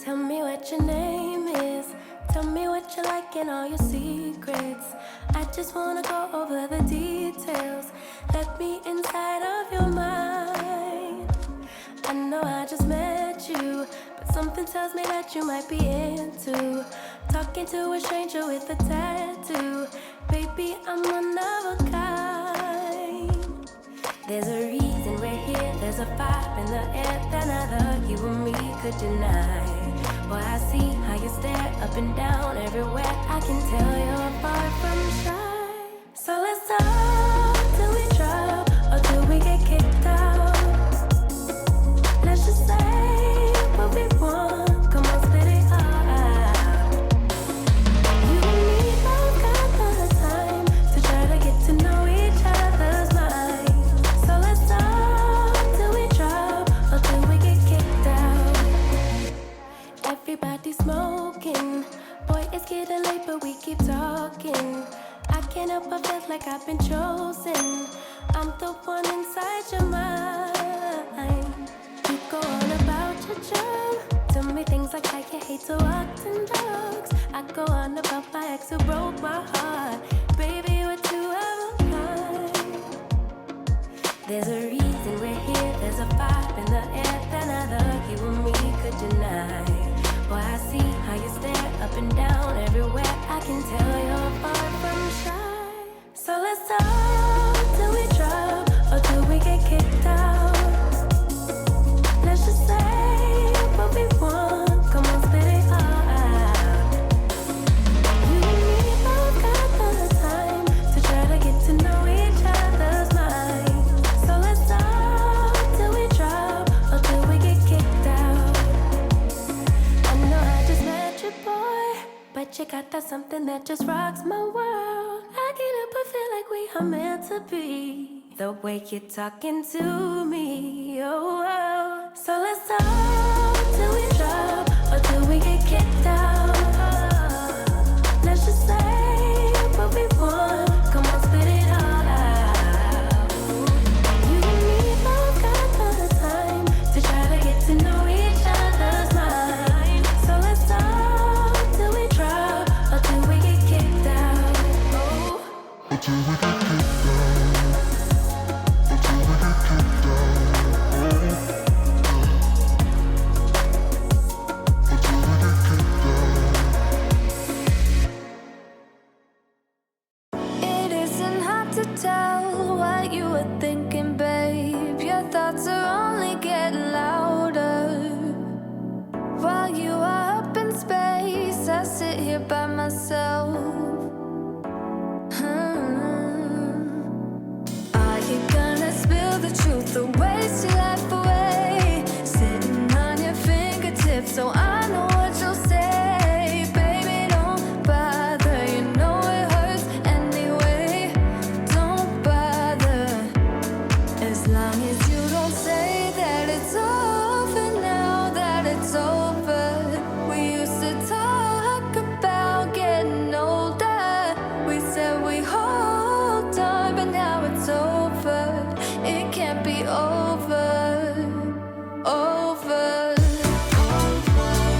Tell me what your name is. Tell me what you like and all your secrets. I just wanna go over the details. Let me inside of your mind. I know I just met you, but something tells me that you might be into talking to a stranger with a tattoo. Baby, I'm one of a kind. There's a reason we're here. There's a vibe in the air that neither you or me could deny. Boy, I see how you stare up and down everywhere. I can tell you're far from shy. So let's talk till we drop or till we get kicked out. Let's just say what we want. Come on, spit it all out. You and me both got the time to try to get to know each other's mind. So let's talk till we drop or till we get kicked out. Everybody's smoking. Boy, it's getting late, but we keep talking. I can't help but feel like I've been chosen. I'm the one inside your mind. You go on about your job. Tell me things like how you hate to walk in dogs. I go on about my ex who broke my heart. Baby, we're two of a kind. There's a reason we're here. There's a vibe in the air that neither you or me could deny. Boy, I see how you stare up and down everywhere. I can tell you're far from shy. So let's talk till we drop or till we get kicked out. Let's just say what we want. Come on, spit it all out. You and me both got the time to try to get to know each other's mind. So let's talk till we drop or till we get kicked out. I know I just met you, boy, but you got that something that just rocks my world. I can't help but feel like we are meant to be. The way you're talking to me, oh. So let's talk till we drop or till we get kicked out. Let's just say what we want. Come on, spit it all out. You and me both got the time to try to get to know each other's mind. So let's talk till we drop or till we get kicked out. Oh. Until we get kicked out. Until we get kicked out. Until we get kicked out. It isn't hard to tell what you were thinking, babe. Your thoughts are only getting louder. While you are up in space, I sit here by myself. Are you gonna spill the truth or waste your life away? Sitting on your fingertips so I know what you'll say. Baby, don't bother, you know it hurts anyway. Don't bother, as long as you don't say that it's over now, that it's over. We used to talk about getting older. We said we hold on, but now it's over. It can't be over, over, over.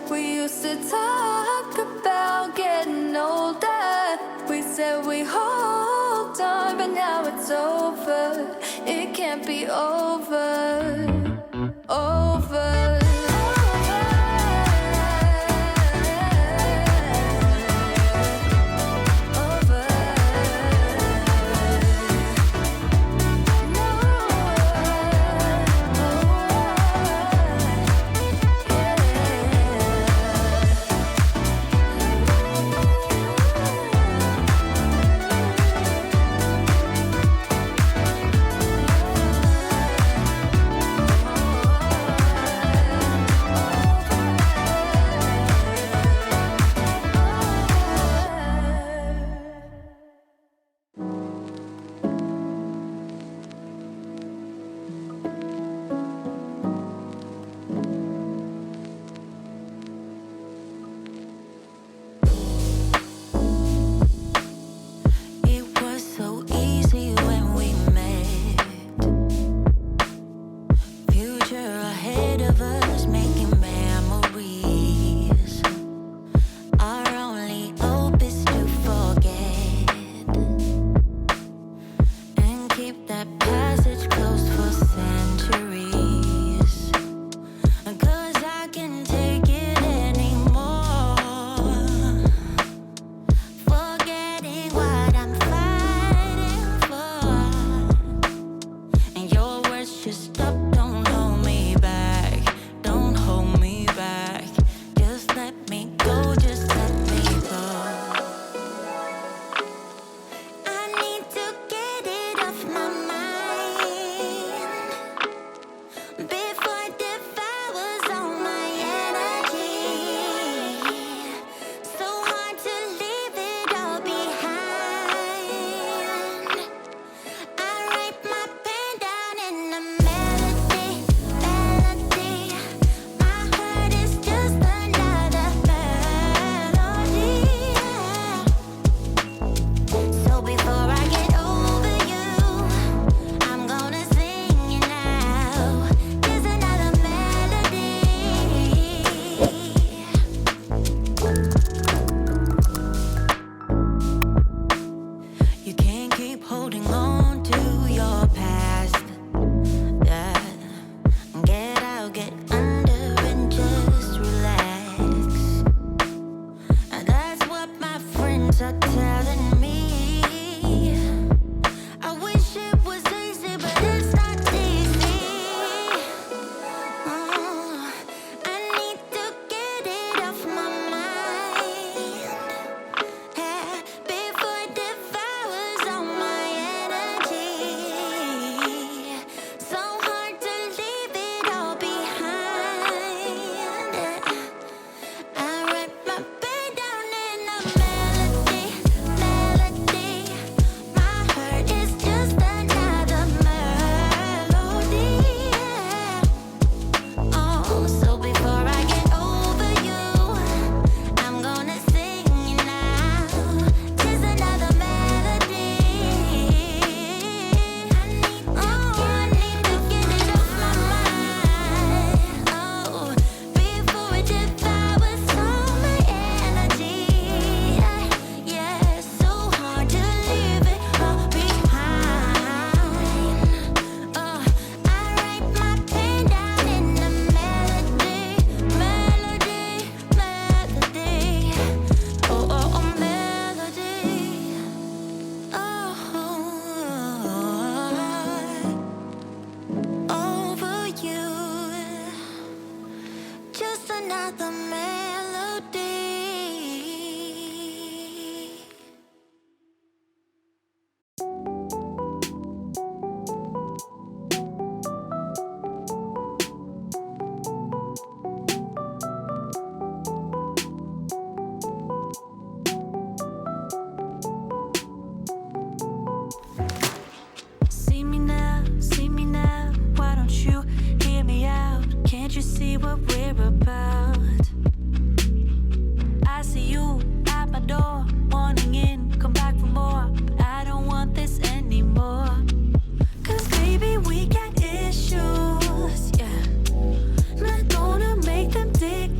We used to talk about getting older. We said we hold on, but now it's over. It can't be over. Over.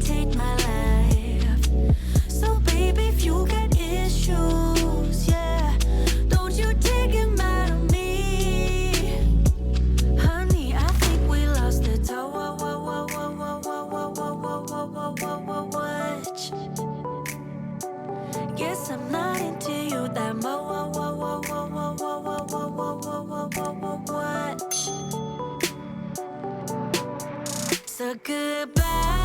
Take my with that what? So goodbye.